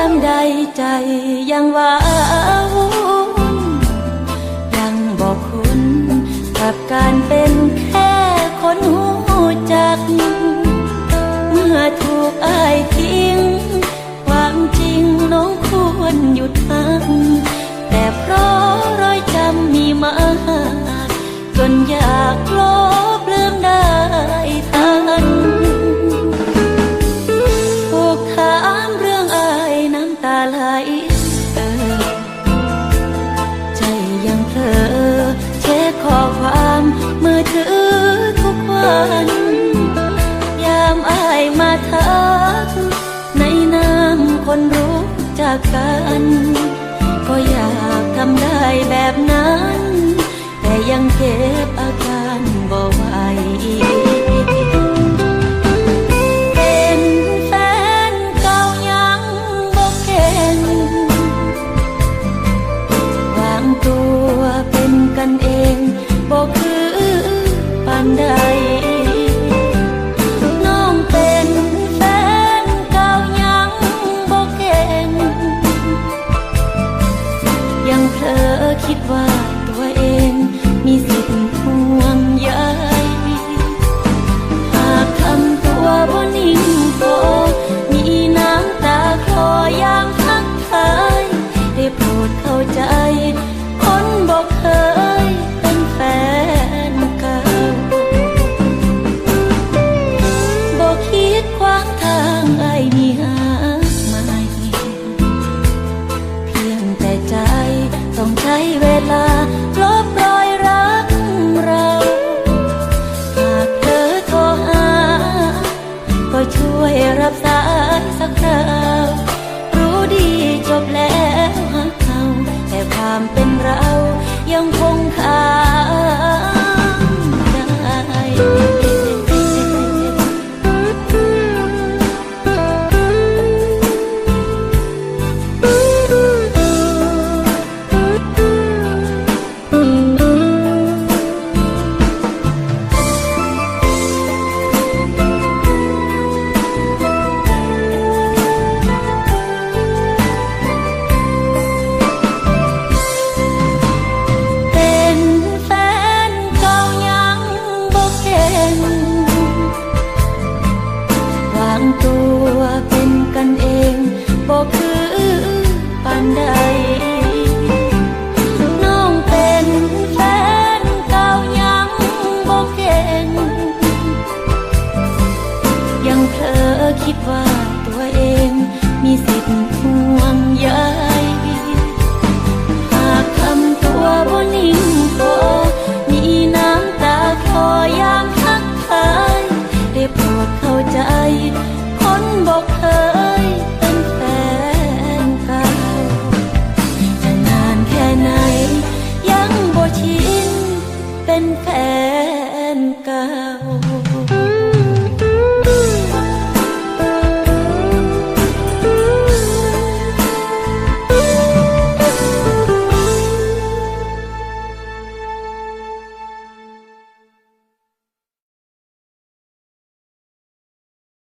ามใดใจยังว้าวุ่นยังบอกคุณกับการเป็นแค่คนหูจักเมื่อถูกอ้ายทิ้งความจริงน้องควรหยุดพักแต่เพราะรอยจำมีมากจนอยากลบลืมได้ทันถูกถามเรื่องอ้ายน้ำตาไหลใจยังเผลอเช็คข้อความมือถือทุกวันยามอ้ายมาทักในนามคนรู้จักกันก็อยากทำได้แบบนั้นแต่ยังเก็บอาการบ่ไหว